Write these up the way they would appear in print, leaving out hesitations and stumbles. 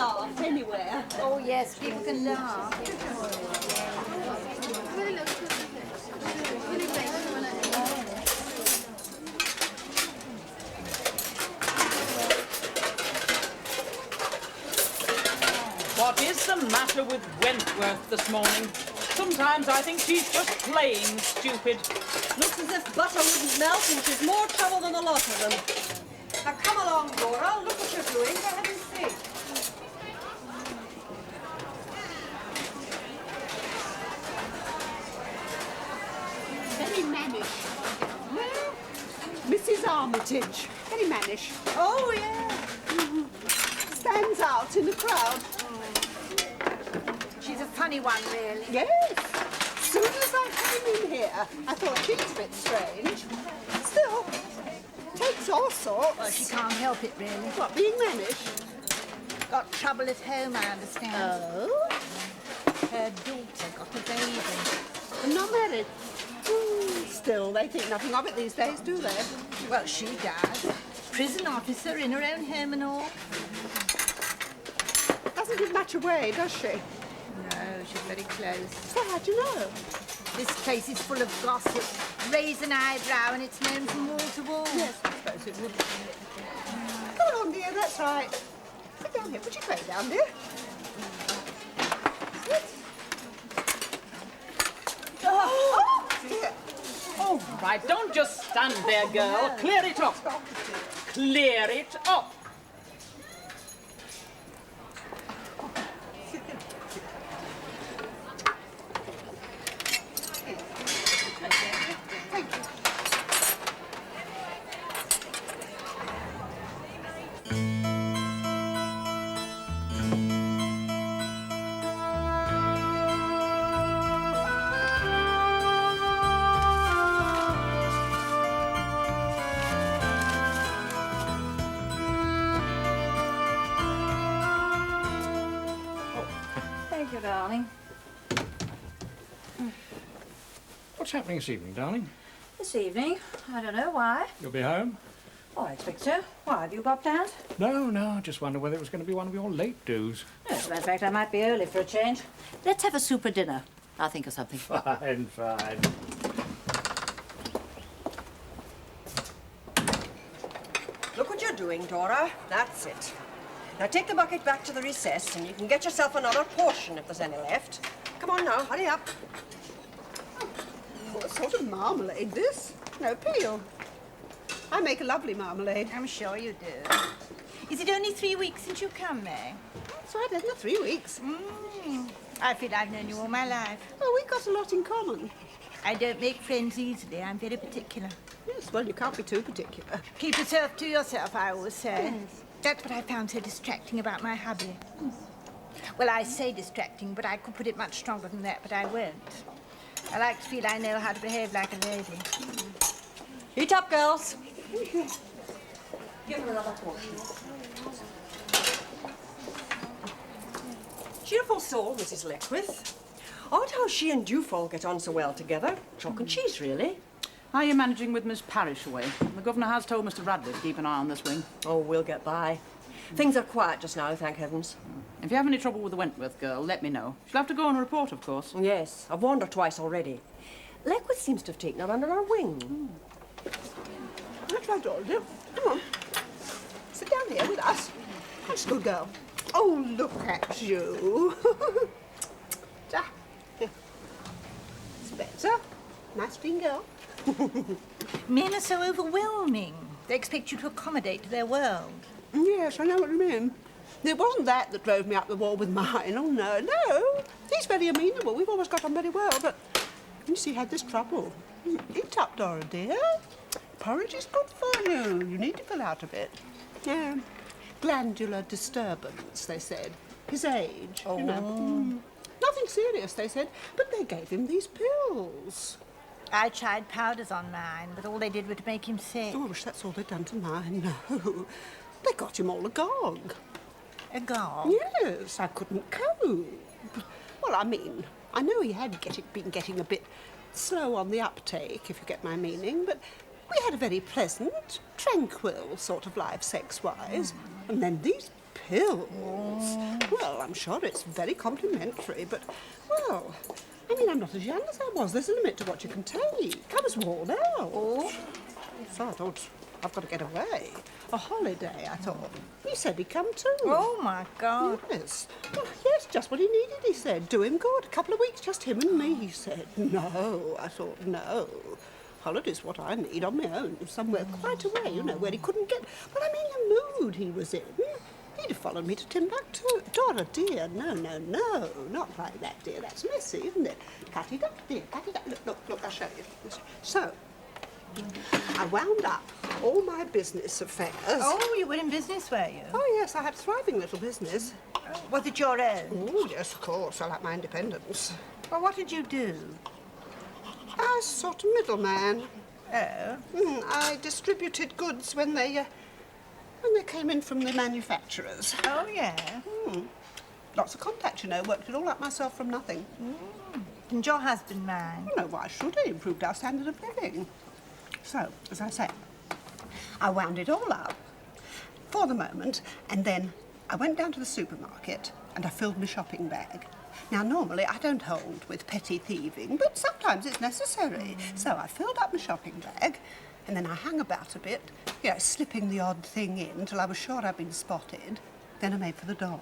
laugh anywhere. Oh, yes, people can laugh. What is the matter with Wentworth this morning? Sometimes I think she's just plain stupid. Looks as if butter wouldn't melt, and she's more trouble than the lot of them. Now come along, Dora. Look what you're doing, for heaven's sake. Very mannish. Mrs. Armitage. Very mannish. Oh, yeah. Stands out in the crowd. She's a funny one, really. Yes. As soon as I came in here, I thought she was a bit strange. Still, takes all sorts. Well, she can't help it, really. What, being mannish? Got trouble at home, I understand. Oh? Her daughter got a baby. And not married? Still, they think nothing of it these days, do they? Well, she does. Prison officer in her own home and all. Doesn't give much away, does she? No, she's very close. So how'd you know? This place is full of gossip. Raise an eyebrow and it's known from wall to wall. Yes, I suppose it would. Come along, dear, that's right. Sit down here. Put your tray down, dear. Sit. Oh, dear. All right, don't just stand there, girl. Clear it up. Clear it up. Thank you. Thank you, darling. What's happening this evening, darling? This evening? I don't know why. You'll be home? Oh, I expect so. Why, have you got plans? No, I just wonder whether it was going to be one of your late do's. No, as a matter of fact, I might be early for a change. Let's have a super dinner. I'll think of something. Fine. Look what you're doing, Dora. That's it. Now take the bucket back to the recess, and you can get yourself another portion if there's any left. Come on now, hurry up. What sort of marmalade, this? No peel. I make a lovely marmalade. I'm sure you do. Is it only 3 weeks since you come, May? That's right, isn't it? 3 weeks. I feel I've known you all my life. Oh, we've got a lot in common. I don't make friends easily. I'm very particular. Yes, well, you can't be too particular. Keep yourself to yourself, I always say. That's what I found so distracting about my hubby. Well, I say distracting, but I could put it much stronger than that, but I won't. I like to feel I know how to behave like a lady. Eat up, girls. Give her another portion. Cheerful soul, Mrs. Leckwith. Odd how she and Dufall get on so well together. Chalk and cheese, really. How are you managing with Miss Parrish away? The governor has told Mr. Radley to keep an eye on this wing. Oh, we'll get by. Things are quiet just now, thank heavens. If you have any trouble with the Wentworth girl, let me know. She'll have to go on a report, of course. Yes, I've warned her twice already. Leckwith seems to have taken her under her wing. That's right, all dear. Come on. Sit down here with us. That's a good girl. Oh, look at you. Ah, here. Spencer, nice clean girl. Men are so overwhelming. They expect you to accommodate to their world. Yes, I know what you mean. It wasn't that drove me up the wall with mine. Oh, no, no. He's very amenable. We've always got on very well, but you see, he had this trouble. Eat up, Dora, dear. Porridge is good for you. You need to fill out a bit. Yeah. Glandular disturbance, they said. His age, you know. Nothing serious, they said, but they gave him these pills. I tried powders on mine, but all they did was to make him sick. Oh, I wish that's all they'd done to mine. No. They got him all agog. Agog? Yes, I couldn't cope. Well, I mean, I know he had been getting a bit slow on the uptake, if you get my meaning, but we had a very pleasant, tranquil sort of life, sex-wise. And then these pills. Well, I'm sure it's very complimentary, but, well, I mean, I'm not as young as I was. There's a limit to what you can take. I was worn out. So I thought, I've got to get away. A holiday, I thought. He said he'd come too. Oh, my God. Yes. Well, yes, just what he needed, he said. Do him good. A couple of weeks, just him and me, he said. No, I thought, no. Holiday's what I need on my own, somewhere quite away, you know, where he couldn't get... Well, I mean, the mood he was in. He'd have followed me to Timbuktu. Dora, dear, no, no, no. Not like that, dear. That's messy, isn't it? Cut it up, dear, cut it up. Look, I'll show you. So, I wound up all my business affairs. Oh, you were in business, were you? Oh, yes, I had a thriving little business. Was it your own? Oh, yes, of course. I like my independence. Well, what did you do? I was sort of middleman. Oh. I distributed goods when they came in from the manufacturers. Oh, yeah. Lots of contact, you know. Worked it all up myself from nothing. Didn't your husband mind? No, why should he? Improved our standard of living. So, as I say, I wound it all up for the moment, and then I went down to the supermarket and I filled my shopping bag. Now, normally I don't hold with petty thieving, but sometimes it's necessary. So I filled up my shopping bag, and then I hung about a bit, you know, slipping the odd thing in till I was sure I'd been spotted. Then I made for the door.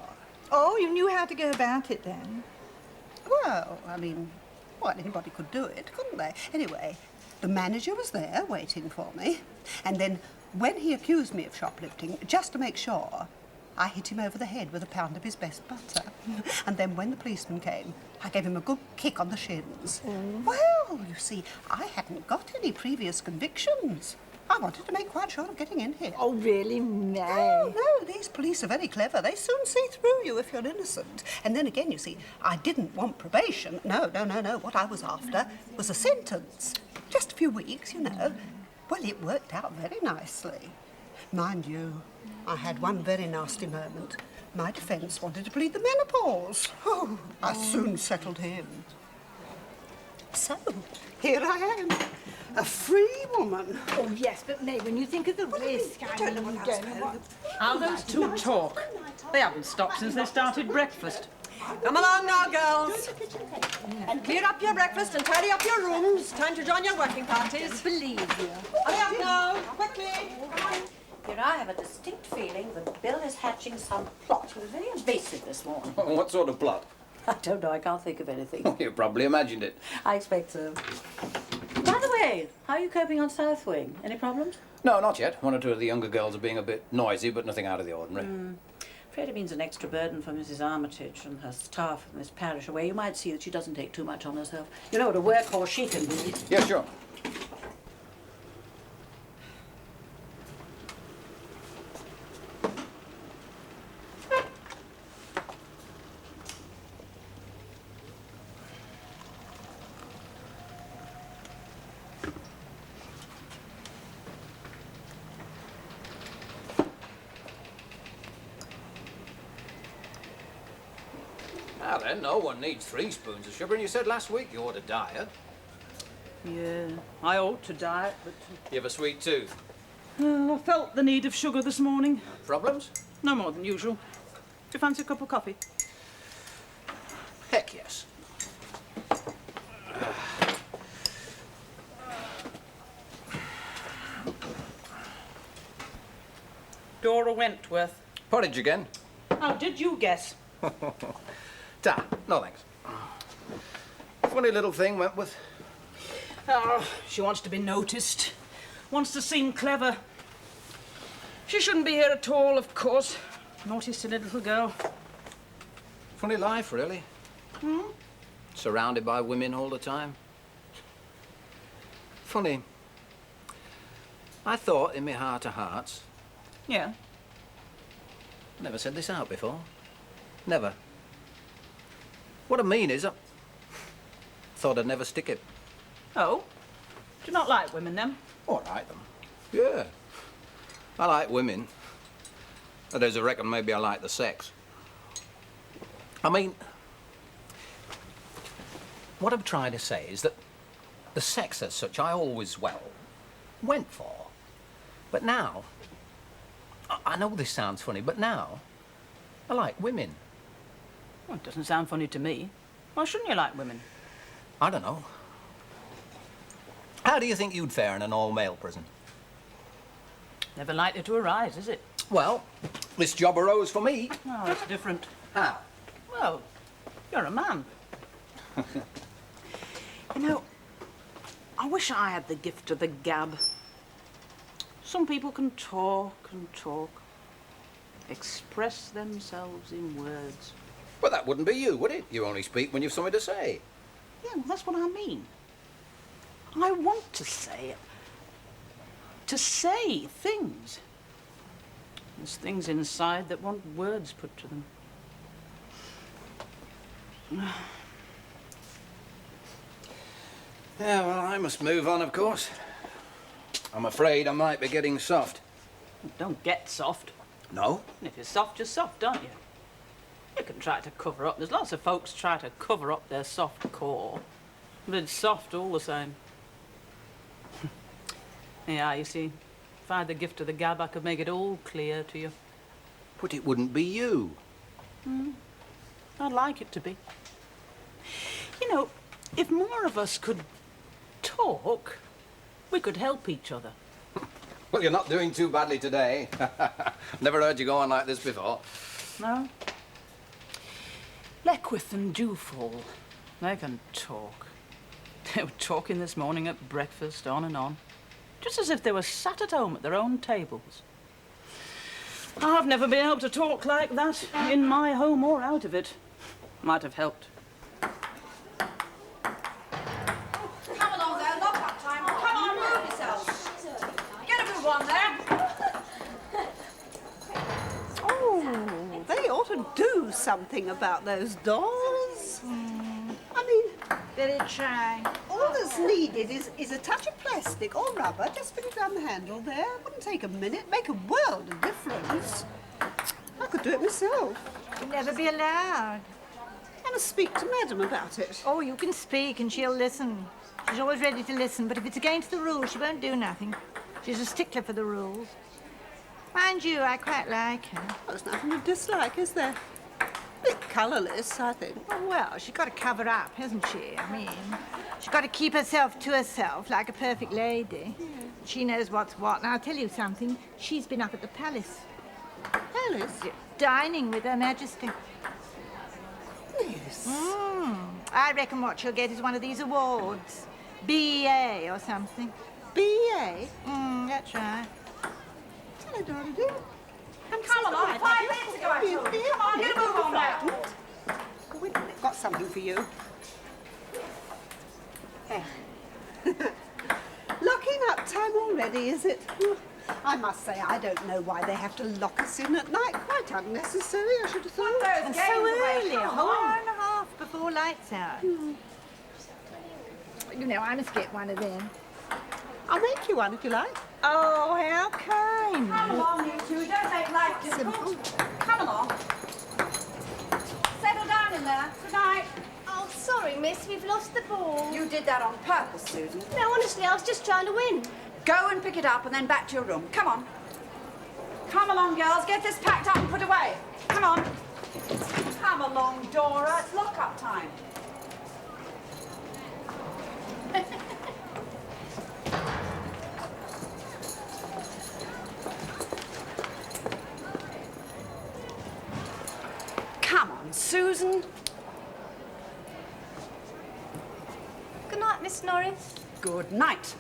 Oh, you knew how to go about it then? Well, I mean, well, anybody could do it, couldn't they? Anyway, the manager was there waiting for me, and then when he accused me of shoplifting, just to make sure, I hit him over the head with a pound of his best butter. And then when the policeman came, I gave him a good kick on the shins. Well, you see, I hadn't got any previous convictions. I wanted to make quite sure of getting in here. Oh, really, May? Oh, no, these police are very clever. They soon see through you if you're innocent. And then again, you see, I didn't want probation. No. What I was after was a sentence. Just a few weeks, you know. Well, it worked out very nicely. Mind you, I had one very nasty moment. My defence wanted to plead the menopause. Oh, I soon settled him. So, here I am, a free woman. Oh, yes, but May, when you think of the risk, you I don't mean, know you what don't I know what... How those two talk. They haven't stopped since they started breakfast. Come along now, girls. And clear up your breakfast and tidy up your rooms. Time to join your working parties. Believe you. Hurry up now, quickly. Here, I have a distinct feeling that Bill is hatching some plot. He was very evasive this morning. What sort of plot? I don't know, I can't think of anything. You probably imagined it. I expect so. By the way, how are you coping on South Wing? Any problems? No, not yet. One or two of the younger girls are being a bit noisy, but nothing out of the ordinary. Afraid it means an extra burden for Mrs. Armitage and her staff in this parish away. You might see that she doesn't take too much on herself. You know what a workhorse she can be. Yeah, sure. Now then, no one needs 3 spoons of sugar, and you said last week you ought to diet. Yeah, I ought to diet, but You have a sweet tooth. I felt the need of sugar this morning. Problems? No more than usual. Do you fancy a cup of coffee? Heck yes. Dora Wentworth. Porridge again? How did you guess? Ta, no thanks. Funny little thing, Wentworth. Oh, she wants to be noticed. Wants to seem clever. She shouldn't be here at all, of course. Naughty, silly little girl. Funny life, really. Surrounded by women all the time. Funny. I thought in my heart of hearts, Yeah. never said this out before. Never. What I mean is, I thought I'd never stick it. Oh? Do you not like women, then? Oh, I like them. Yeah. I like women. That is, I reckon maybe I like the sex. I mean, what I'm trying to say is that the sex as such I always, well, went for. But now, I know this sounds funny, but now, I like women. Well, it doesn't sound funny to me. Why shouldn't you like women? I don't know. How do you think you'd fare in an all-male prison? Never likely to arise, is it? Well, this job arose for me. Oh, it's different. How? Well, you're a man. You know, I wish I had the gift of the gab. Some people can talk and talk, express themselves in words. Well, that wouldn't be you, would it? You only speak when you've something to say. Yeah, well, that's what I mean. I want to say it. To say things. There's things inside that want words put to them. Yeah, well, I must move on, of course. I'm afraid I might be getting soft. Don't get soft. No? And if you're soft, you're soft, aren't you? You can try to cover up. There's lots of folks try to cover up their soft core. But it's soft all the same. Yeah, you see, if I had the gift of the gab, I could make it all clear to you. But it wouldn't be you. I'd like it to be. You know, if more of us could talk, we could help each other. Well, you're not doing too badly today. Never heard you go on like this before. No? Leckwith and Dewfall, they can talk. They were talking this morning at breakfast, on and on. Just as if they were sat at home at their own tables. I've never been able to talk like that, in my home or out of it. Might have helped. Come along there, lock up time. Come on, move yourself. Get a move on there. Oh, they ought to do something about those doors. I mean, Very try. all that's needed is a touch of plastic or rubber. Just put it around the handle there. Wouldn't take a minute. Make a world of difference. I could do it myself. You'll never be allowed. I must speak to Madam about it. Oh, you can speak and she'll listen. She's always ready to listen, but if it's against the rules, she won't do nothing. She's a stickler for the rules. Mind you, I quite like her. There's nothing to dislike, is there? Bit colourless, I think. Oh, well, she's got to cover up, hasn't she? I mean, she's got to keep herself to herself like a perfect lady. She knows what's what. And I'll tell you something. She's been up at the palace, Alice? dining with Her Majesty. Yes. I reckon what she'll get is one of these awards. BA or something. B.A.? That's right. Tell her, Dora, dear. Come along, 5 minutes ago I told you. Come on, get a move on there. Oh, wait a minute. Got something for you. Here. Locking up time already, is it? I must say, I don't know why they have to lock us in at night. Quite unnecessary, I should have thought. And so early, a whole hour and a half before lights out. You know, I must get one of them. I'll make you one if you like. Oh, how kind. Come along, you two. Don't make life difficult. Come along. Settle down in there. Good night. Oh, sorry, miss. We've lost the ball. You did that on purpose, Susan. No, honestly, I was just trying to win. Go and pick it up and then back to your room. Come on. Come along, girls. Get this packed up and put away. Come on. Come along, Dora. It's lock-up time. Come on, Susan. Good night, Miss Norris. Good night.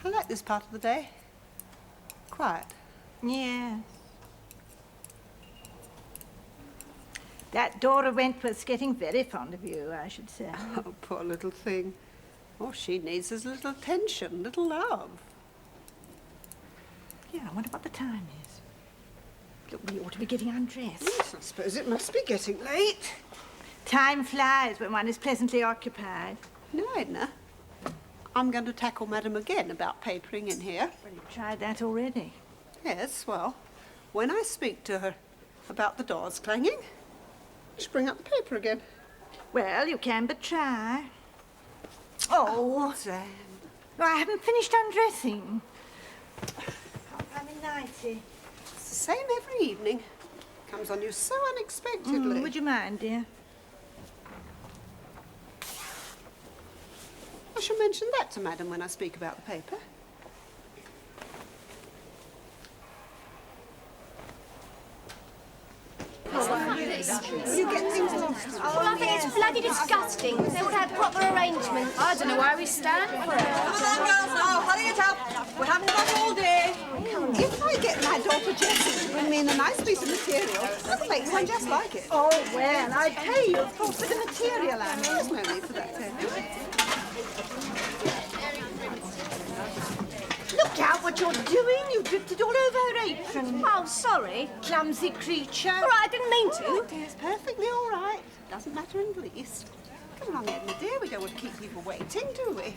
I like this part of the day. Quiet. Yes. That Dora Wentworth's getting very fond of you, I should say. Oh, poor little thing. All she needs is a little attention, little love. Yeah, I wonder what the time is. Look, we ought to be getting undressed. Yes, I suppose it must be getting late. Time flies when one is pleasantly occupied. No, Edna. I'm going to tackle Madam again about papering in here. Well, you've tried that already. Yes, well, when I speak to her about the doors clanging, just bring up the paper again. Well, you can but try. Oh, Sam. no, I haven't finished undressing. I'm in nighty. It's the same every evening. Comes on you so unexpectedly. Would you mind, dear? I shall mention that to Madam when I speak about the paper. You get things lost. Well, I think it's bloody disgusting. They would have proper arrangements. I don't know why we stand for it. Come on, girls, now, hurry it up. We haven't got all day. If I get my daughter Jessie to bring me in a nice piece of material, I'll make one just like it. Oh, well, I pay you, of course, for the material, I mean. There's no need for that, Tony. Look out what you're doing. You drifted all over her apron. Oh, sorry. Clumsy creature. All right, I didn't mean Oh, to. dear, it's perfectly all right. Doesn't matter in the least. Come along, Edna, dear. We don't want to keep people waiting, do we?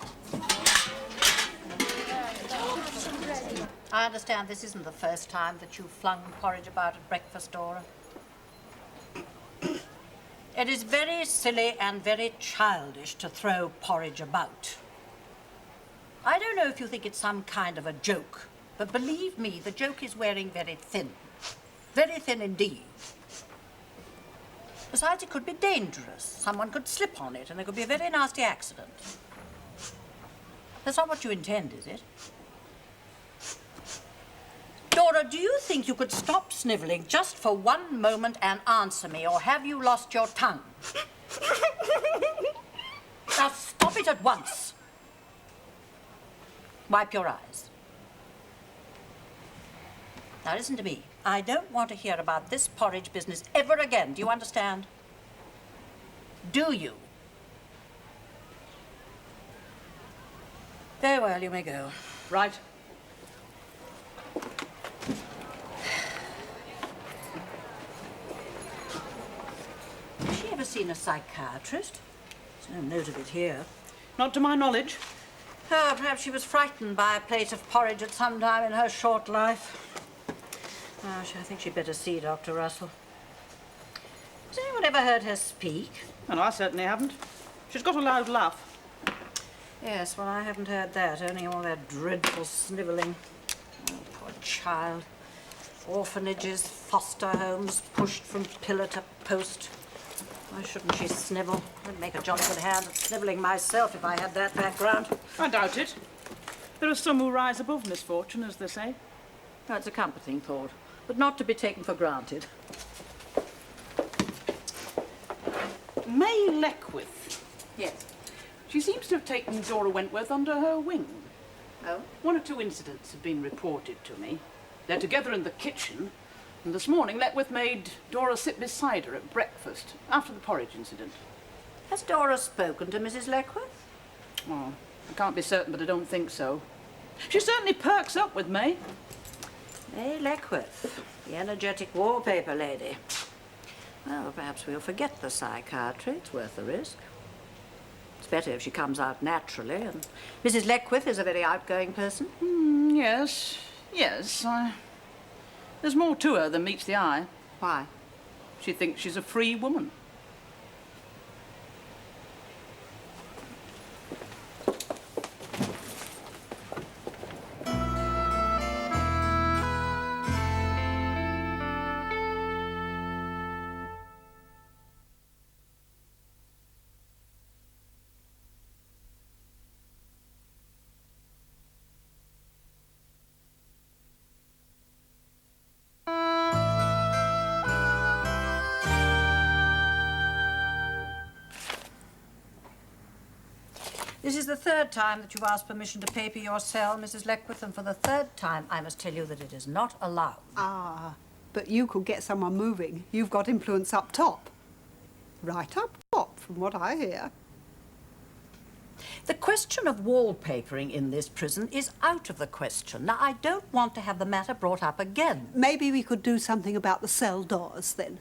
I understand this isn't the first time that you've flung porridge about at breakfast, Dora. It is very silly and very childish to throw porridge about. I don't know if you think it's some kind of a joke, but believe me, the joke is wearing very thin. Very thin indeed. Besides, it could be dangerous. Someone could slip on it and there could be a very nasty accident. That's not what you intend, is it? Dora, do you think you could stop snivelling just for one moment and answer me, or have you lost your tongue? Now stop it at once. Wipe your eyes. Now listen to me. I don't want to hear about this porridge business ever again. Do you understand? Do you? Very well, you may go. Right. Has she ever seen a psychiatrist? There's no note of it here. Not to my knowledge. Oh, perhaps she was frightened by a plate of porridge at some time in her short life. Oh, I think she'd better see Dr. Russell. Has anyone ever heard her speak? Well, I certainly haven't. She's got a loud laugh. Yes, well, I haven't heard that, only all that dreadful snivelling. Oh, poor child. Orphanages, foster homes, pushed from pillar to post. Why shouldn't she snivel? I'd make a jolly good hand at snivelling myself if I had that background. I doubt it. There are some who rise above misfortune, as they say. That's a comforting thought, but not to be taken for granted. May Leckwith. Yes. She seems to have taken Dora Wentworth under her wing. Oh? One or two incidents have been reported to me. They're together in the kitchen, and this morning Leckwith made Dora sit beside her at breakfast after the porridge incident. Has Dora spoken to Mrs. Leckwith? Oh, I can't be certain, but I don't think so. She certainly perks up with May. May Leckwith, the energetic wallpaper lady. Well, perhaps we'll forget the psychiatry. It's worth the risk. It's better if she comes out naturally, and Mrs. Leckwith is a very outgoing person. Yes. There's more to her than meets the eye. Why? She thinks she's a free woman. This is the third time that you've asked permission to paper your cell, Mrs. Leckwith, and for the third time I must tell you that it is not allowed. Ah, but you could get someone moving. You've got influence up top. Right up top, from what I hear. The question of wallpapering in this prison is out of the question. Now, I don't want to have the matter brought up again. Maybe we could do something about the cell doors, then.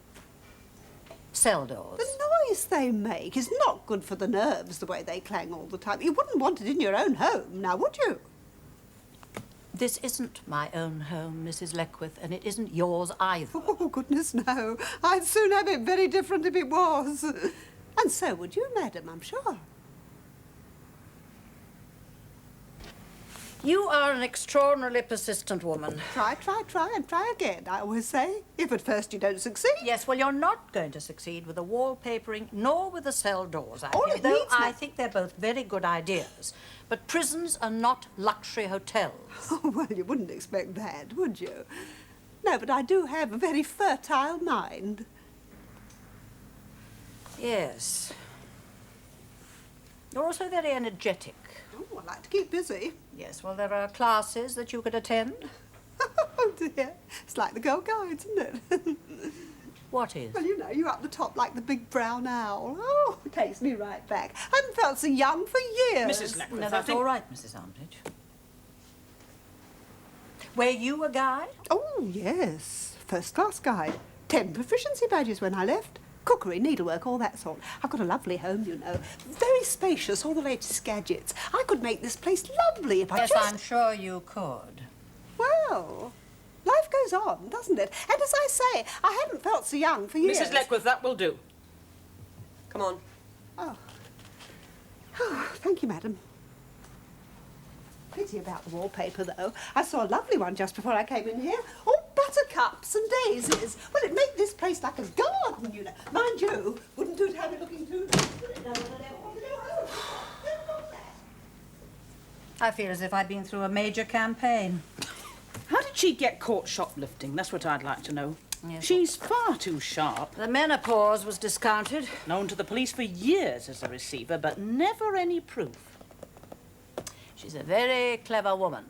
Cell doors. The noise they make is not good for the nerves, the way they clang all the time. You wouldn't want it in your own home, now, would you? This isn't my own home, Mrs. Leckwith, and it isn't yours either. Oh, goodness, no. I'd soon have it very different if it was. And so would you, madam, I'm sure. You are an extraordinarily persistent woman. Try, and try again, I always say. If at first you don't succeed. Yes, well, you're not going to succeed with the wallpapering nor with the cell doors, I All think. it Though needs I think they're both very good ideas. But prisons are not luxury hotels. Oh, well, you wouldn't expect that, would you? No, but I do have a very fertile mind. Yes. You're also very energetic. Oh, I like to keep busy. Yes, well, there are classes that you could attend. Oh, dear. It's like the Girl Guides, isn't it? What is? Well, you know, you're up the top like the big brown owl. Oh, it takes me right back. I haven't felt so young for years. Mrs. Leckwith, No, I that's think... all right, Mrs. Armitage. Were you a guide? Oh, yes. First-class guide. 10 proficiency badges when I left. Cookery, needlework, all that sort. I've got a lovely home, you know. Very spacious, all the latest gadgets. I could make this place lovely if I Yes, just... I'm sure you could. Well, life goes on, doesn't it? And as I say, I haven't felt so young for years. Mrs. Leckwith, that will do. Come on. Oh. Oh, thank you, madam. Pity about the wallpaper, though. I saw a lovely one just before I came in here. All buttercups and daisies. Well, it'd make this place like a garden, you know. Mind you, wouldn't do to have it looking too nice, would it? No one would ever want to do home. Don't want that. I feel as if I'd been through a major campaign. How did she get caught shoplifting? That's what I'd like to know. Yes. She's far too sharp. The menopause was discounted. Known to the police for years as a receiver, but never any proof. She's a very clever woman.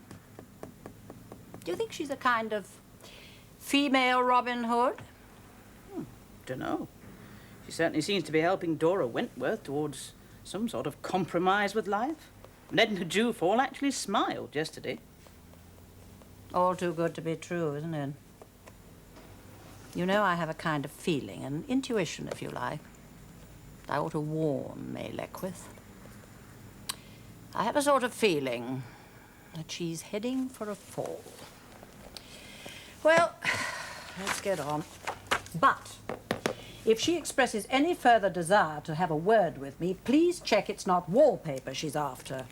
Do you think she's a kind of female Robin Hood? Dunno. She certainly seems to be helping Dora Wentworth towards some sort of compromise with life. And Edna Dewfall actually smiled yesterday. All too good to be true, isn't it? You know, I have a kind of feeling, an intuition, if you like. I ought to warn May Leckwith. I have a sort of feeling that she's heading for a fall. Well, let's get on. But if she expresses any further desire to have a word with me, please check it's not wallpaper she's after.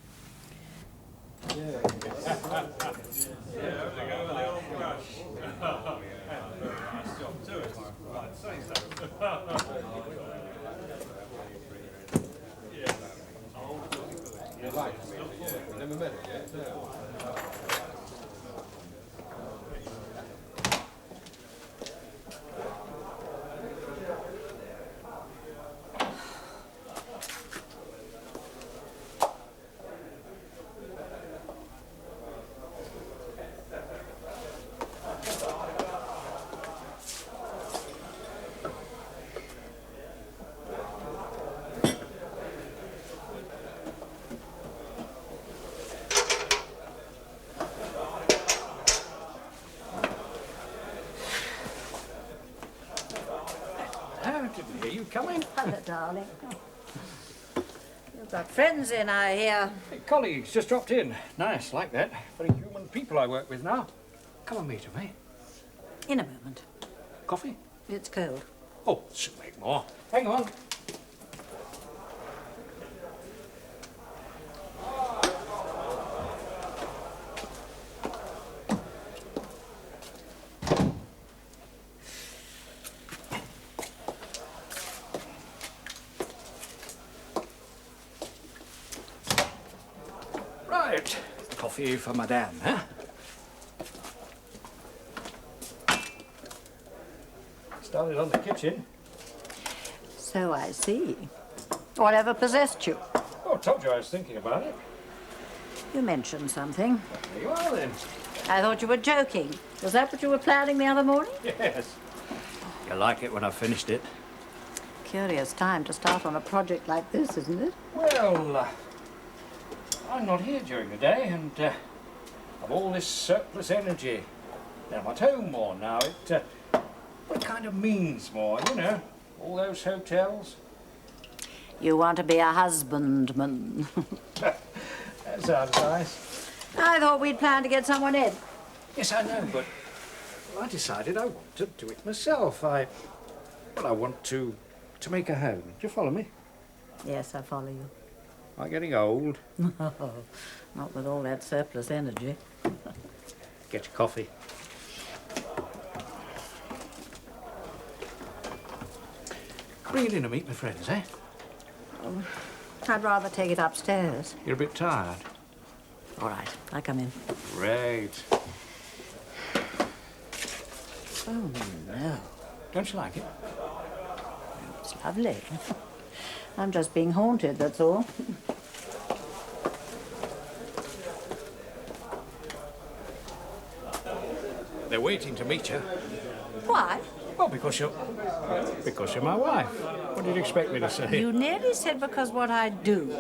Didn't hear you coming. Hello, darling. You've got friends in, I hear. Hey, colleagues just dropped in. Nice, like that. Very human people I work with now. Come and meet 'em, eh? In a moment. Coffee? It's cold. Oh, soon make more. Hang on. Right. Coffee for Madame, huh? Started on the kitchen. So I see. Whatever possessed you? Oh, told you I was thinking about it. You mentioned something. There you are, then. I thought you were joking. Was that what you were planning the other morning? Yes. You like it when I've finished it? Curious time to start on a project like this, isn't it? Well, I'm not here during the day, and I've all this surplus energy. I'm at home more now. It kind of means more, you know. All those hotels. You want to be a husbandman. That sounds nice. I thought we'd planned to get someone in. Yes, I know, but I decided I want to do it myself. I want to make a home. Do you follow me? Yes, I follow you. Am I getting old? No, not with all that surplus energy. Get your coffee. Bring it in and meet my friends, eh? I'd rather take it upstairs. You're a bit tired. All right, I come in. Great. Oh, no. Don't you like it? It's lovely. I'm just being haunted, that's all. They're waiting to meet you. Why? Well, because you're my wife. What did you expect me to say? You nearly said because what I do.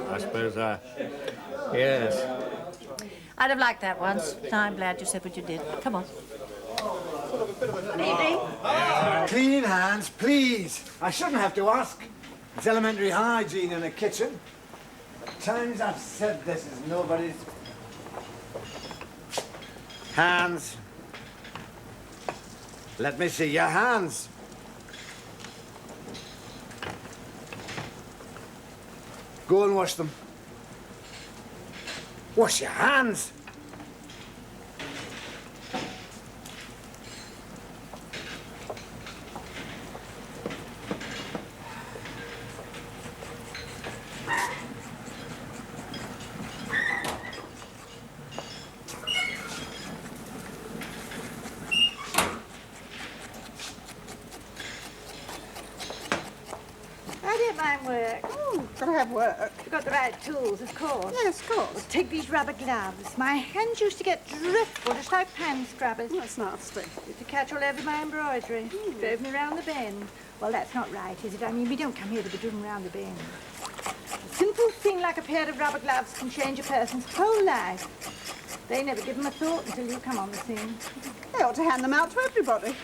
I suppose yes. I'd have liked that once. I'm glad you said what you did. Come on. Good evening. Clean hands, please. I shouldn't have to ask. It's elementary hygiene in a kitchen. Times I've said this is nobody's. Hands. Let me see your hands. Go and wash them. Wash your hands. I don't mind work. Oh, gotta have work. You've got the right tools, of course. Yes, of course. Take these rubber gloves. My hands used to get dreadful, just like pan scrubbers. That's nasty. Used to catch all over my embroidery. Drove me round the bend. Well, that's not right, is it? I mean, we don't come here to be driven round the bend. A simple thing like a pair of rubber gloves can change a person's whole life. They never give them a thought until you come on the scene. They ought to hand them out to everybody.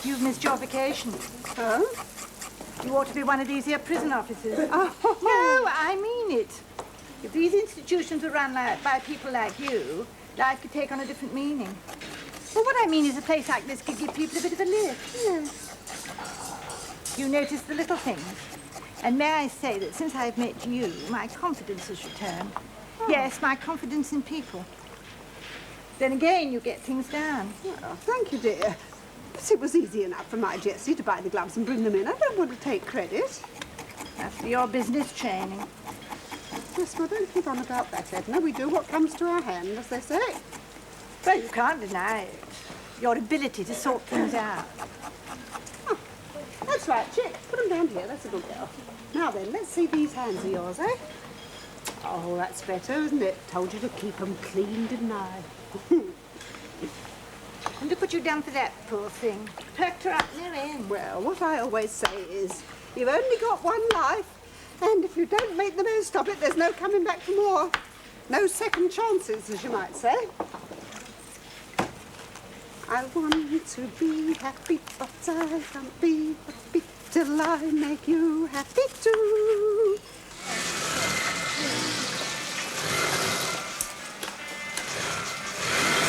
You've missed your vacation. Oh? You ought to be one of these here prison officers. Oh. No, I mean it. If these institutions were run by people like you, life could take on a different meaning. Well, what I mean is a place like this could give people a bit of a lift. Yes. You notice the little things. And may I say that since I've met you, my confidence has returned. Oh. Yes, my confidence in people. Then again, you get things done. Oh, thank you, dear. But it was easy enough for my Jessie to buy the gloves and bring them in. I don't want to take credit. After your business training. Yes, well, don't keep on about that, Edna. We do what comes to our hand, as they say. Well, you can't deny it. Your ability to sort things out. Oh, that's right, Chick. Put them down here. That's a good girl. Now then, let's see these hands of yours, eh? Oh, that's better, isn't it? Told you to keep them clean, didn't I? And to put you down for that, poor thing. Perked her up near end. Well, what I always say is, you've only got one life, and if you don't make the most of it, there's no coming back for more. No second chances, as you might say. I want to be happy, but I can't be happy till I make you happy too.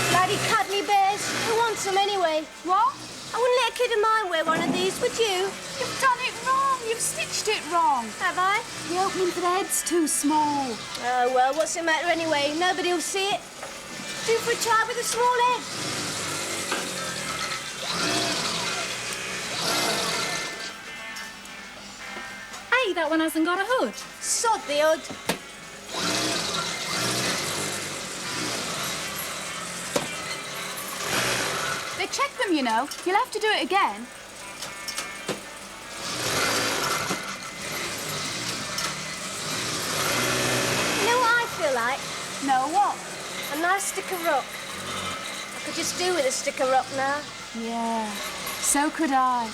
Bloody cuddly bears. Who wants them anyway? What? I wouldn't let a kid of mine wear one of these, would you? You've done it wrong. You've stitched it wrong. Have I? The opening for the head's too small. Oh, well, what's the matter anyway? Nobody will see it. Do for a child with a small head. Hey, that one hasn't got a hood. Sod the hood. They check them, you know. You'll have to do it again. You know what I feel like? No, what? A nice stick of rock. I could just do with a stick of rock now. Yeah, so could I.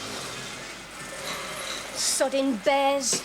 Sodding bears.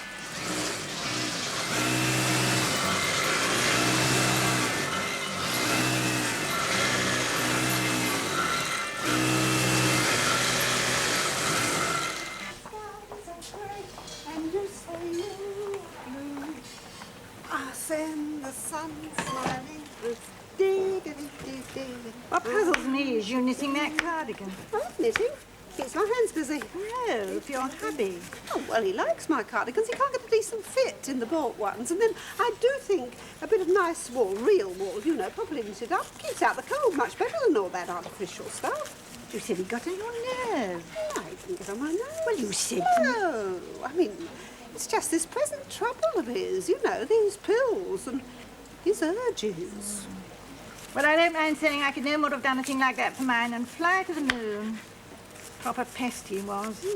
send the sun smiling through. Dee, dee, dee, dee, dee. What puzzles me is you knitting that cardigan. Oh, knitting? Keeps my hands busy. No, for your hubby. Oh, well, he likes my cardigans. He can't get a decent fit in the bought ones. And then I do think a bit of nice wool, real wool, you know, properly knitted up, keeps out the cold much better than all that artificial stuff. You said he got on your nerves. No, he didn't get on my nerves. Well, you said... No, I mean, it's just this present trouble of his, you know, these pills and his urges. Well, I don't mind saying I could no more have done a thing like that for mine and fly to the moon. Proper pest he was.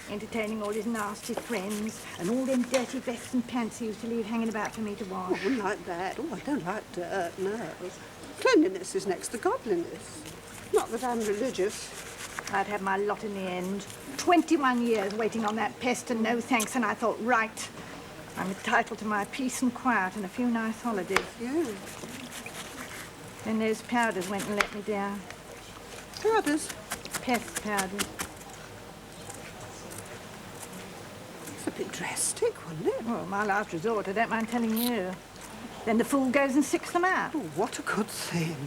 Entertaining all his nasty friends and all them dirty vests and pants he used to leave hanging about for me to wash. Oh, I wouldn't like that. Oh, I don't like dirt, no. Cleanliness is next to godliness. Not that I'm religious. I'd have my lot in the end. 21 years waiting on that pest and no thanks, and I thought, right, I'm entitled to my peace and quiet and a few nice holidays. Yeah. Then those powders went and let me down. Powders? Pest powders. It's a bit drastic, wasn't it? Well, my last resort, I don't mind telling you. Then the fool goes and sicks them out. Oh, what a good thing.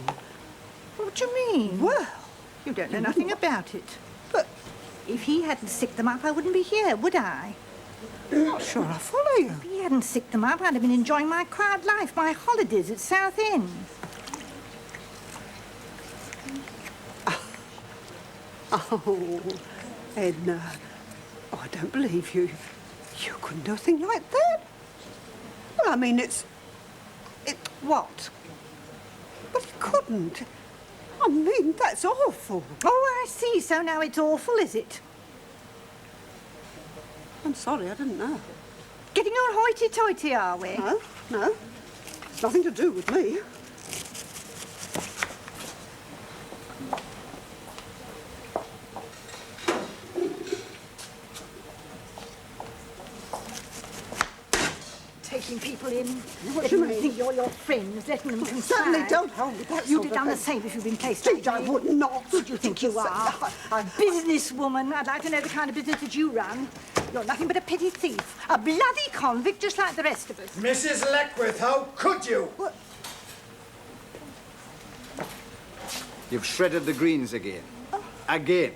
What do you mean? Well, you don't know nothing about it. But if he hadn't sicked them up, I wouldn't be here, would I? I'm not sure I follow you. If he hadn't sicked them up, I'd have been enjoying my quiet life, my holidays at Southend. Oh, Edna. Oh, I don't believe you. You couldn't do a thing like that. Well, I mean, what? But he couldn't. I mean, that's awful. Oh, I see. So now it's awful, is it? I'm sorry, I didn't know. Getting all hoity-toity, are we? No, no. It's nothing to do with me. Taking people in, What do you letting them mean? think you're your friends, letting them conspire. Certainly don't hold me that You'd sort have of done the thing. same if you'd been placed Indeed, like I me. would not. Who do you think you are? Businesswoman. I'd like to know the kind of business that you run. You're nothing but a petty thief, a bloody convict just like the rest of us. Mrs. Leckworth, how could you? What? You've shredded the greens again. Again.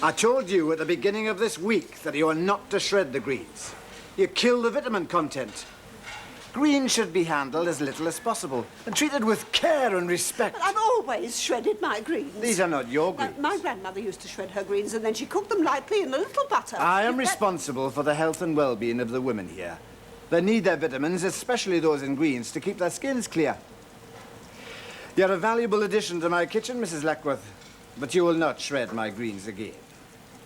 I told you at the beginning of this week that you are not to shred the greens. You kill the vitamin content. Greens should be handled as little as possible and treated with care and respect. But I've always shredded my greens. These are not your greens. My grandmother used to shred her greens and then she cooked them lightly in a little butter. I am If that- responsible for the health and well-being of the women here. They need their vitamins, especially those in greens, to keep their skins clear. You're a valuable addition to my kitchen, Mrs. Leckworth, but you will not shred my greens again.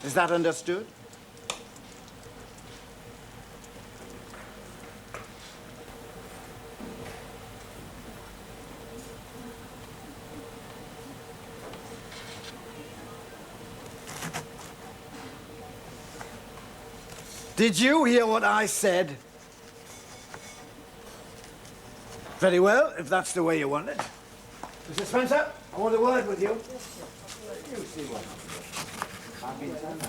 Is that understood? Did you hear what I said? Very well, if that's the way you want it. Mr. Spencer, I want a word with you. You see what? I've been telling you.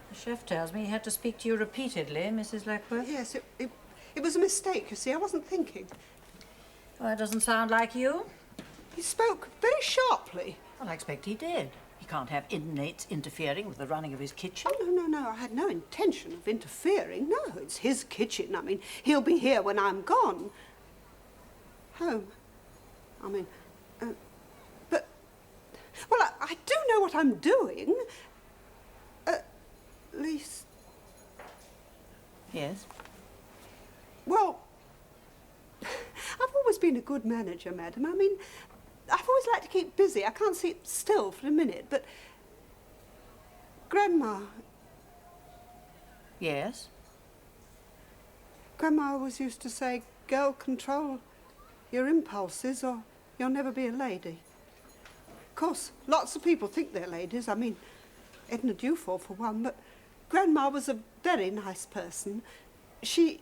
The chef tells me he had to speak to you repeatedly, Mrs. Leckworth. Yes, it was a mistake, you see. I wasn't thinking. Well, that doesn't sound like you. He spoke very sharply. Well, I expect he did. He can't have inmates interfering with the running of his kitchen. Oh, no. I had no intention of interfering. No, it's his kitchen. I mean, he'll be here when I'm gone. Home. I mean, but... Well, I do know what I'm doing. At least... Yes? Well, I've always been a good manager, madam. I mean, I've always liked to keep busy. I can't sit still for a minute, but... Grandma... Yes? Grandma always used to say, girl, control your impulses or you'll never be a lady. Of course, lots of people think they're ladies. I mean, Edna Dewfall for one, but Grandma was a very nice person. She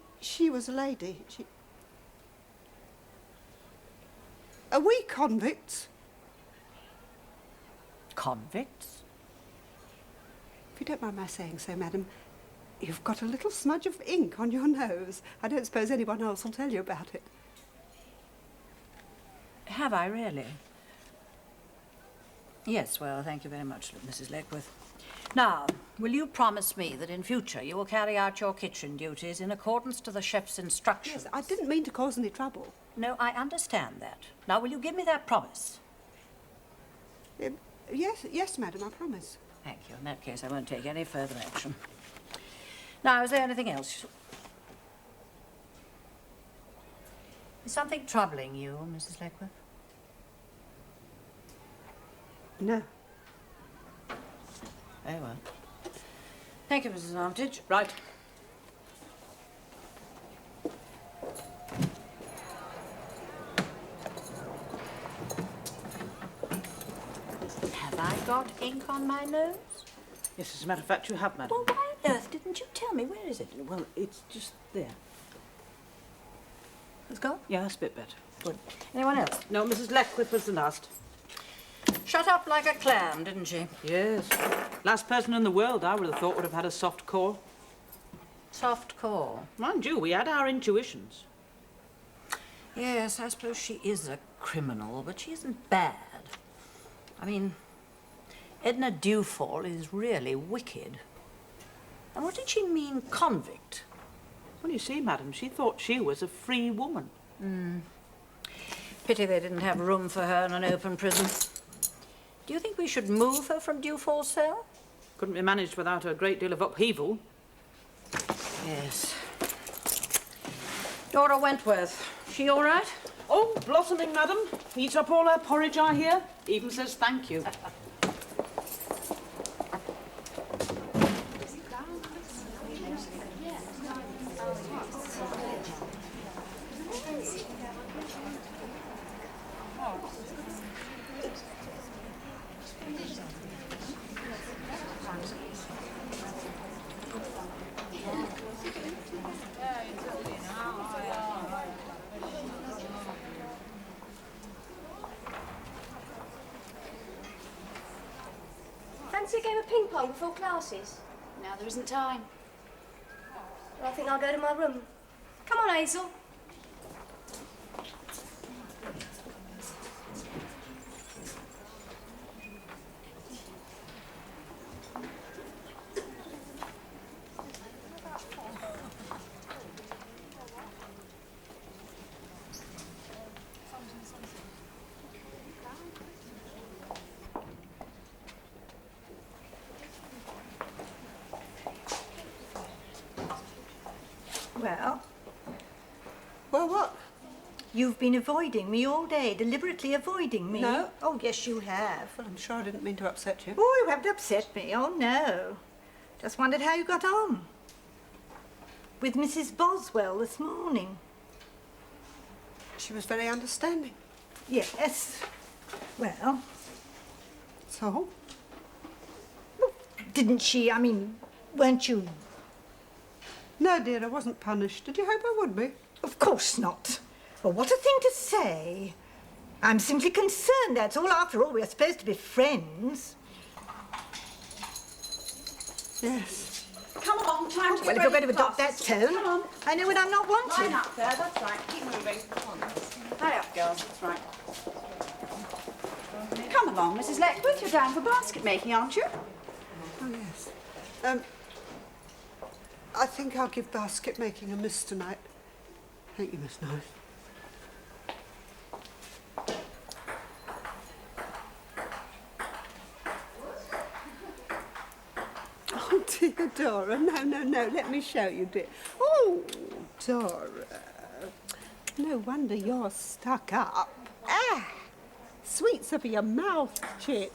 was a lady. Are we convicts? Convicts? If you don't mind my saying so, madam, you've got a little smudge of ink on your nose. I don't suppose anyone else will tell you about it. Have I really? Yes, well, thank you very much, Mrs. Leckworth. Now, will you promise me that in future you will carry out your kitchen duties in accordance to the chef's instructions? Yes, I didn't mean to cause any trouble. No, I understand that. Now, will you give me that promise? Yes, madam, I promise. Thank you. In that case, I won't take any further action. Now, is there anything else? Is something troubling you, Mrs. Leckworth? No. Very well. Thank you, Mrs. Armitage. Right. Have I got ink on my nose? Yes, as a matter of fact, you have, madam. Well, why on earth didn't you tell me? Where is it? Well, it's just there. Let's go. Yeah, that's a bit better. Good. Anyone else? No, Mrs. Leckworth was the last. Shut up like a clam, didn't she? Yes. Last person in the world I would have thought would have had a soft core. Soft core. Mind you, we had our intuitions. Yes, I suppose she is a criminal, but she isn't bad. I mean, Edna Dewfall is really wicked. And what did she mean, convict? Well, you see, madam, she thought she was a free woman. Pity they didn't have room for her in an open prison. Do you think we should move her from Dewfall's cell? Couldn't be managed without a great deal of upheaval. Yes. Dora Wentworth, she all right? Oh, blossoming, madam. Eats up all her porridge, I hear. Even says thank you. Fancy a game of ping pong before classes? Now there isn't time. Well, I think I'll go to my room. Come on, Hazel. Well, what? You've been avoiding me all day, deliberately avoiding me. No. Oh, yes, you have. Well, I'm sure I didn't mean to upset you. Oh, you haven't upset me. Oh, no. Just wondered how you got on. With Mrs. Boswell this morning. She was very understanding. Yes. Well, So? didn't she, I mean, weren't you? No, dear, I wasn't punished. Did you hope I would be? Of course not. Well, what a thing to say. I'm simply concerned, that's all. After all, we're supposed to be friends. Yes. Come along, time to Well, if you're going to adopt that tone, Come on. I know when I'm not wanted. Line up there, that's right. Keep moving. Come on. Hurry up, girls, that's right. Come along, Mrs. Leckworth, you're down for basket making, aren't you? Oh, yes. I think I'll give basket making a miss tonight. Thank you, Miss Knight. Oh, dear Dora. No. Let me show you, dear. Oh, Dora. No wonder you're stuck up. Ah! Sweets over your mouth, chick.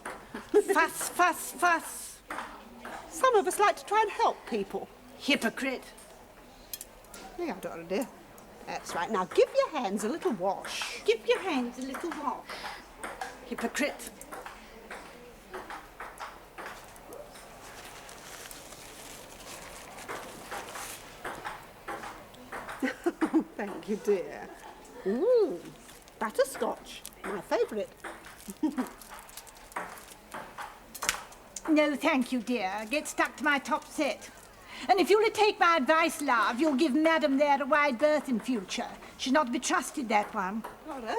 Fuss. Some of us like to try and help people. Hypocrite. There you are, Dora, dear. That's right. Now give your hands a little wash. Give your hands a little wash. Hypocrite. Thank you, dear. Ooh, butterscotch, my favourite. No, thank you, dear. Get stuck to my top set. And if you'll take my advice, love, you'll give Madam there a wide berth in future. She's not to be trusted, that one. Dora,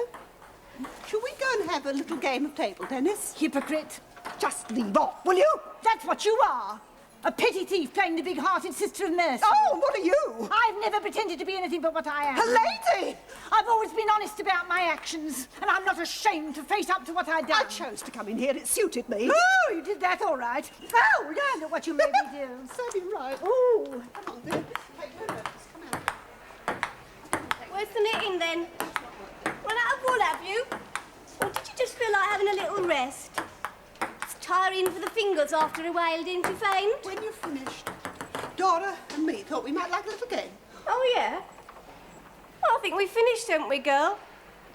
shall we go and have a little game of table tennis? Hypocrite. Just leave off, will you? That's what you are. A petty thief playing the big-hearted sister of mercy. Oh, what are you? I've never pretended to be anything but what I am. A lady! I've always been honest about my actions, and I'm not ashamed to face up to what I've done. I chose to come in here. It suited me. Oh, you did that all right. Oh, learn at what you made me do. Serve you right. Oh. Come on, dear. Take no notice. Come out. Where's the knitting then? Run out of wool, have you? Or did you just feel like having a little rest? It's tiring for the fingers after a while, didn't you find? When you've finished, Dora and me thought we might like a little game. Oh, yeah? Well, I think we've finished, haven't we, girl?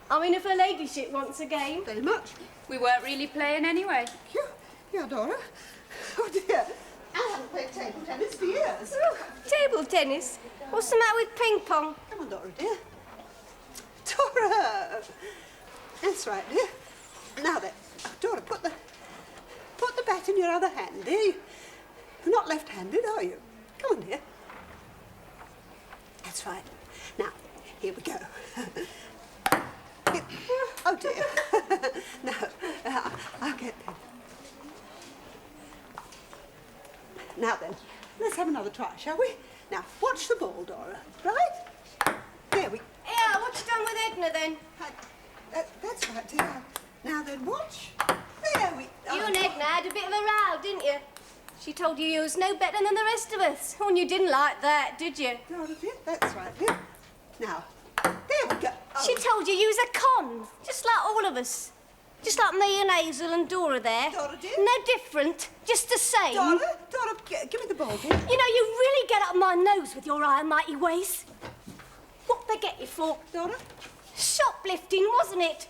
I mean, if her ladyship wants a game. Very much. We weren't really playing anyway. Yeah, Dora. Oh, dear. I haven't played table tennis for years. Oh, table tennis? What's the matter with ping pong? Come on, Dora, dear. Dora! That's right, dear. Now then, Dora, put the bat in your other hand, dear. You're not left-handed, are you? Come on, dear. That's right. Now, here we go. Oh, dear. No, I'll get them. Now then, let's have another try, shall we? Now, watch the ball, Dora, right? There we... Yeah, what you done with Edna, then? That's right, dear. Now then, watch. There we... You and Edna had a bit of a row, didn't you? She told you was no better than the rest of us. Oh, and you didn't like that, did you? Dora, dear, that's right, dear. Now, there we go. Oh. She told you was a con, just like all of us. Just like me and Hazel and Dora there. Dora, dear? No different, just the same. Dora, give me the ball, dear. You know, you really get up my nose with your almighty ways. What they get you for? Dora? Shoplifting, wasn't it?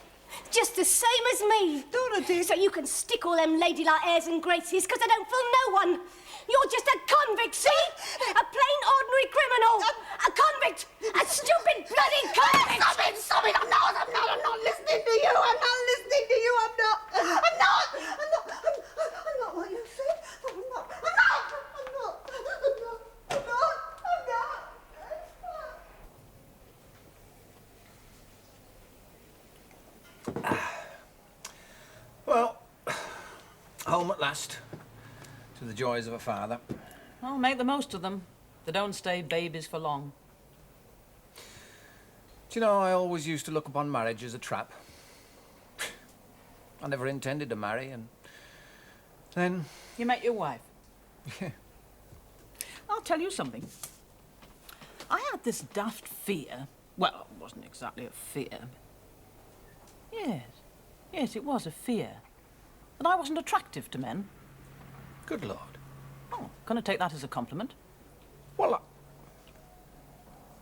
Just the same as me. Dora, dear. So you can stick all them ladylike airs and graces, because I don't fool no one. You're just a convict, see? A plain, ordinary criminal. A convict. A stupid, bloody convict. Stop it. I'm not listening to you. I'm not listening to you. I'm not what you said. I'm not. Well, home at last, to the joys of a father. Well, make the most of them. They don't stay babies for long. Do you know, I always used to look upon marriage as a trap. I never intended to marry, and then... You met your wife? I'll tell you something. I had this daft fear. Well, it wasn't exactly a fear. Yes, it was a fear. That I wasn't attractive to men. Good Lord. Oh, can I take that as a compliment? Well,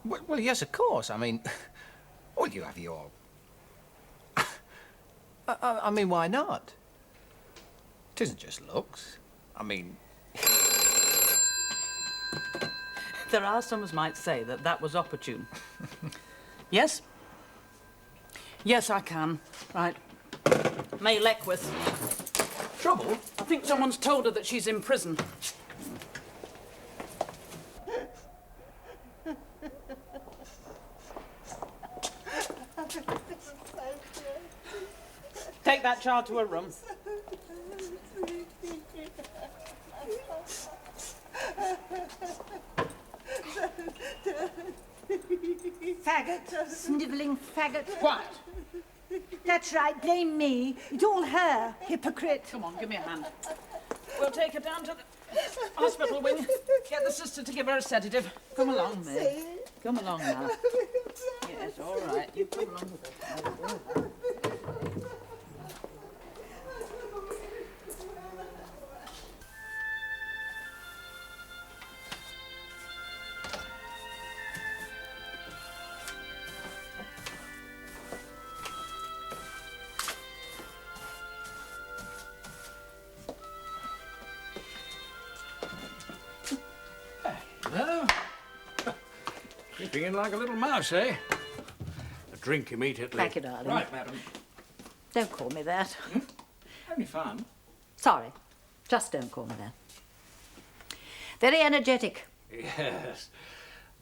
well, yes, of course. I mean, well, you have your... I mean, why not? It isn't just looks. I mean... There are some as might say that that was opportune. Yes? Yes, I can. Right. May Leckworth. Trouble? I think someone's told her that she's in prison. Take that child to her room. Faggot, snivelling faggot. Quiet. That's right, blame me. It's all her, hypocrite. Come on, give me a hand. We'll take her down to the hospital wing. Get the sister to give her a sedative. Come along, May. Come along now. Yes, all right. You come along with her. Sleeping in like a little mouse, eh? A drink immediately. Thank you, darling. Right, madam. Don't call me that. Only fun. Sorry. Just don't call me that. Very energetic. Yes.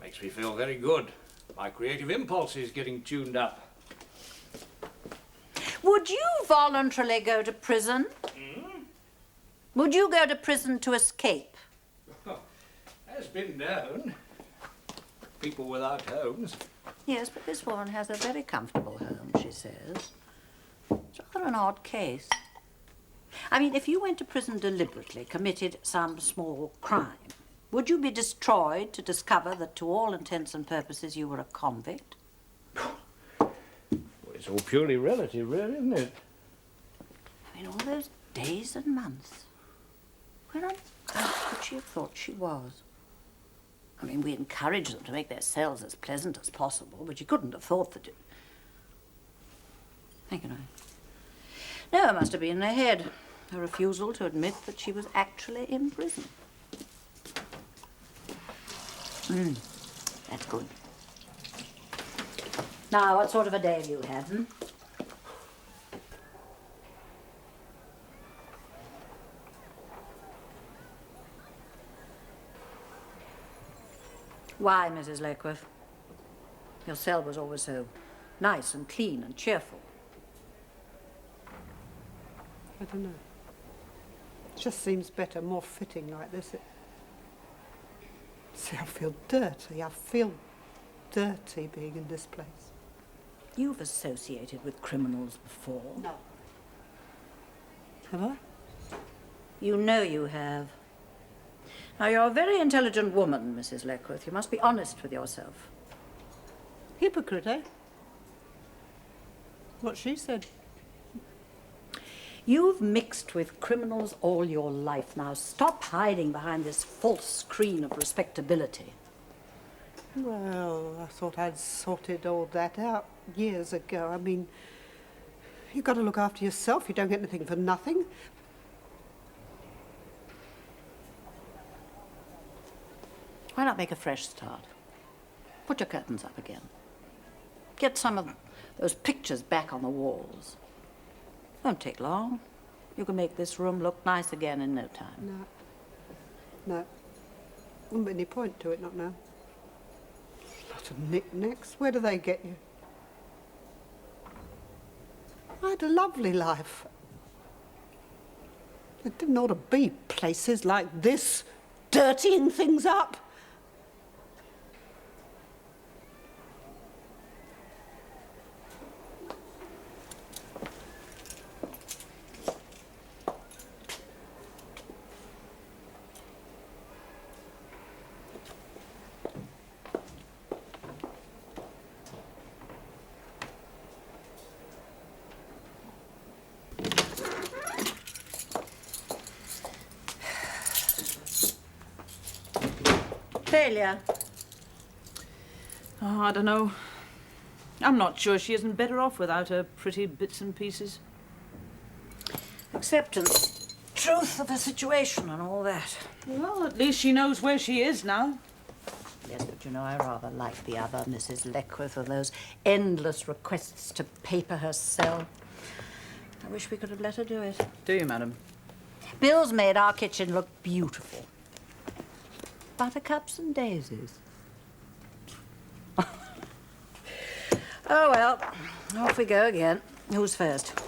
Makes me feel very good. My creative impulse is getting tuned up. Would you voluntarily go to prison? Would you go to prison to escape? Has been known. People without homes. Yes, but this woman has a very comfortable home, she says. It's rather an odd case. I mean, if you went to prison deliberately, committed some small crime, would you be destroyed to discover that to all intents and purposes you were a convict? Well, it's all purely relative, really, isn't it? I mean, all those days and months. Where on earth could she have thought she was? I mean, we encourage them to make their cells as pleasant as possible, but you couldn't have thought that it... Thank you, No, it must have been in her head. Her refusal to admit that she was actually in prison. That's good. Now, what sort of a day have you had, Why, Mrs. Lakeworth? Your cell was always so nice and clean and cheerful. I don't know. It just seems better, more fitting like this. See, I feel dirty. I feel dirty being in this place. You've associated with criminals before. No. Have I? You know you have. Now, you're a very intelligent woman, Mrs. Lakeworth. You must be honest with yourself. Hypocrite, eh? What she said. You've mixed with criminals all your life. Now, stop hiding behind this false screen of respectability. Well, I thought I'd sorted all that out years ago. I mean, you've got to look after yourself. You don't get anything for nothing. Why not make a fresh start? Put your curtains up again. Get some of those pictures back on the walls. Won't take long. You can make this room look nice again in no time. No. Wouldn't be any point to it, not now. Lot of knickknacks. Where do they get you? I had a lovely life. There didn't ought to be places like this, dirtying things up. Failure. Oh, I don't know. I'm not sure she isn't better off without her pretty bits and pieces. Acceptance. Truth of the situation and all that. Well, at least she knows where she is now. Yes, but you know, I rather like the other Mrs. Leckworth with those endless requests to paper her cell. I wish we could have let her do it. Do you, madam? Bill's made our kitchen look beautiful. Buttercups and daisies. Oh, well, off we go again. Who's first?